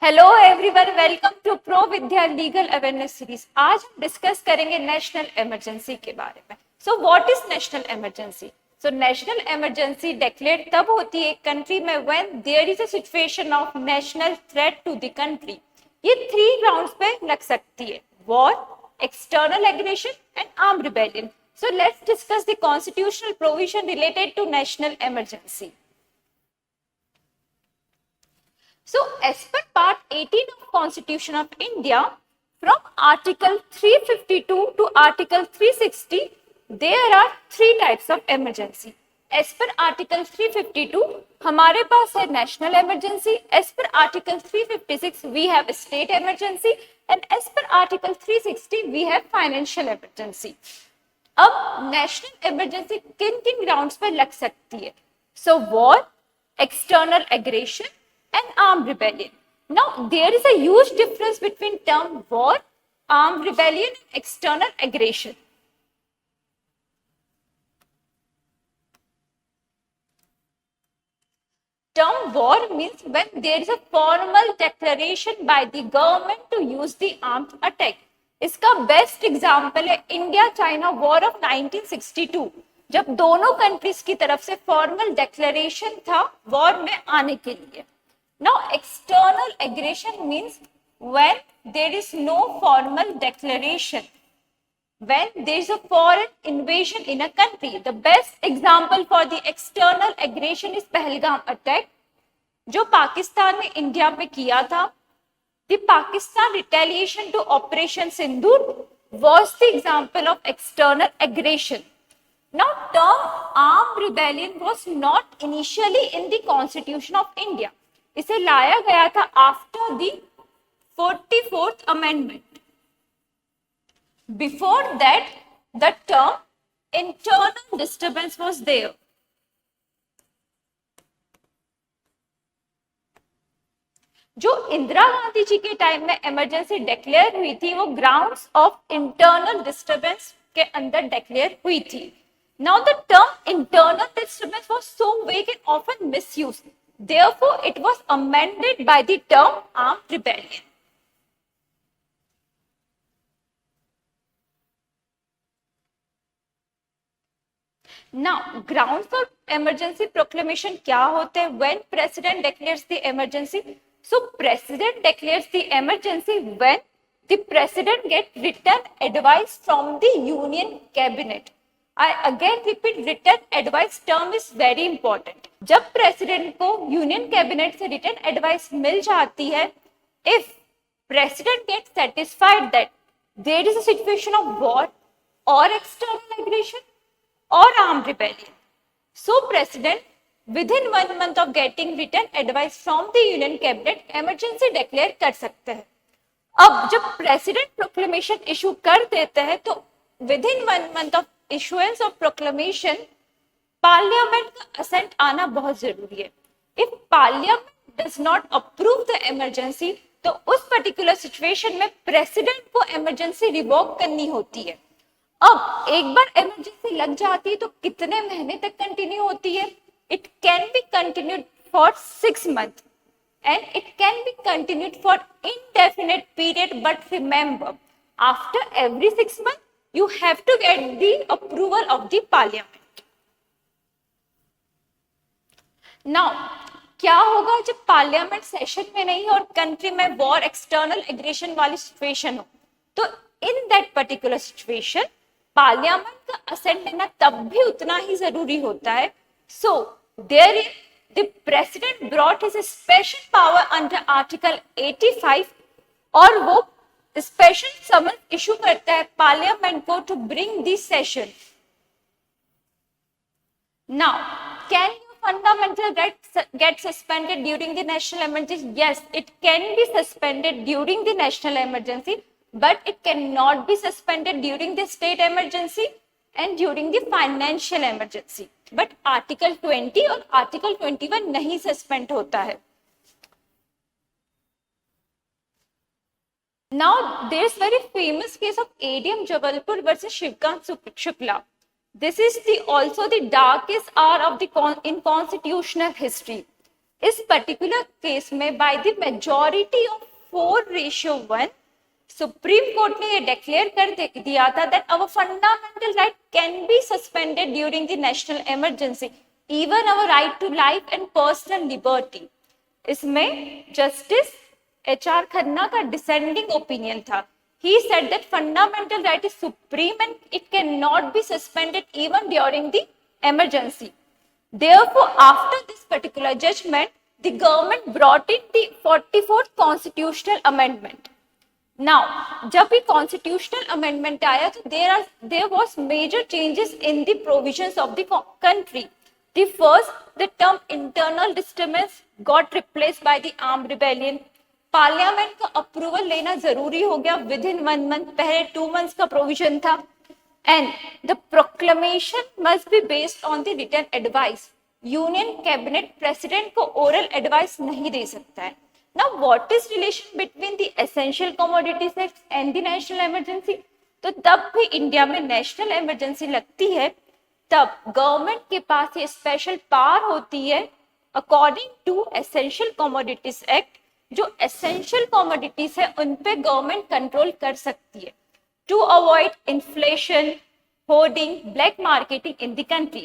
Hello everyone, welcome to pro Vidya legal awareness series. आज हम discuss करेंगे नेशनल इमरजेंसी के बारे में। So what is national emergency? So national emergency declare तब होती है कंट्री में when there is a situation of national threat to the country. ये 3 ग्राउंड्स पे लग सकती है: war, external aggression and arm rebellion. So let's discuss the constitutional provision related to national emergency. So, as per Part 18 of Constitution of India, from Article 352 to Article 360, there are 3 types of emergency. As per Article 352, हमारे पास है national emergency. As per Article 356, we have state emergency, and as per Article 360, we have financial emergency. अब national emergency किन किन grounds पर लग सकती है? So, war, external aggression, and armed rebellion. Now, there is a huge difference between term war, armed rebellion, and external aggression. Term war means when there is a formal declaration by the government to use the armed attack. इसका best example है India China war of 1962, जब दोनों countries की तरफ से formal declaration था war में आने के लिए. Now, external aggression means when there is no formal declaration, when there is a foreign invasion in a country. The best example for the external aggression is Pahalgam attack, जो पाकिस्तान ने India पे किया था. The Pakistan retaliation to Operation Sindoor was the example of external aggression. Now, term armed rebellion was not initially in the Constitution of India. इसे लाया गया था after the 44th amendment. Before that the term internal disturbance was there. जो इंदिरा गांधी जी के time में emergency declare हुई थी वो ग्राउंड्स ऑफ इंटरनल डिस्टर्बेंस के अंदर डिक्लेयर हुई थी. Now the term internal disturbance was so vague and often misused. Therefore, it was amended by the term armed rebellion. Now, grounds for emergency proclamation क्या होते हैं? When president declares the emergency. So, president declares the emergency when the president gets written advice from the union cabinet. I again repeat, written advice term is very important. जब president को union cabinet से written advice मिल जाती है, if president get satisfied that there is a situation of war और external aggression और armed rebellion, so president within 1 month of getting written advice from the union cabinet emergency declare कर सकते हैं. अब जब प्रेसिडेंट प्रोक्लेमेशन इशू कर देते हैं तो with in 1 month of issuance of proclamation parliament का असेंट आना बहुत जरूरी है. If parliament does not approve the emergency तो उस पर्टिकुलर सिचुएशन में प्रेसिडेंट को इमरजेंसी रिवोक करनी होती है. अब एक बार इमरजेंसी लग जाती है तो कितने महीने तक कंटिन्यू होती है? It can be continued for 6 months and it can be continued for indefinite period, but remember, after every 6 months you have to get the approval of the parliament. Now क्या होगा जब पार्लियामेंट सेशन में नहीं और country में war external aggression वाली situation हो? तो in that particular situation parliament का असेंट लेना तब भी उतना ही जरूरी होता है. So there the president brought his special power under article 85 और वो स्पेशल समन इशू करता है पार्लियामेंट को to bring this session. Now can fundamental rights get suspended during the national emergency? Yes, it can be suspended during the national emergency, but it cannot be suspended during the state emergency and during the financial emergency. But Article 20 और Article 21 नहीं suspend होता है. Now, there is very famous case of ADM Jabalpur versus Shivkant Shukla. This is also the darkest hour of the in constitutional history. इस particular case में by the majority of 4:1 supreme court ने ये declare कर दिया था that our fundamental right can be suspended during the national emergency, even our right to life and personal liberty. इसमें justice HR Khanna का dissenting opinion था। He said that fundamental right is supreme and it cannot be suspended even during the emergency. Therefore, after this particular judgment, the government brought in the 44th constitutional amendment. Now, जब भी constitutional amendment आया तो there was major changes in the provisions of the country. The first, the term internal disturbance got replaced by the armed rebellion. Parliament का approval लेना जरूरी हो गया with in 1 month, पहले 2 मंथ्स का प्रोविजन था। And the proclamation must be based on the written advice. Union cabinet president को oral advice नहीं दे सकता है। Now what is relation between the essential commodities act and the national emergency? तो तब भी इंडिया में नेशनल इमरजेंसी लगती है तब गवर्नमेंट के पास ये स्पेशल पावर होती है according to essential commodities act. जो एसेंशियल कमोडिटीज है उन पे गवर्नमेंट कंट्रोल कर सकती है to avoid inflation, hoarding, black marketing in the country.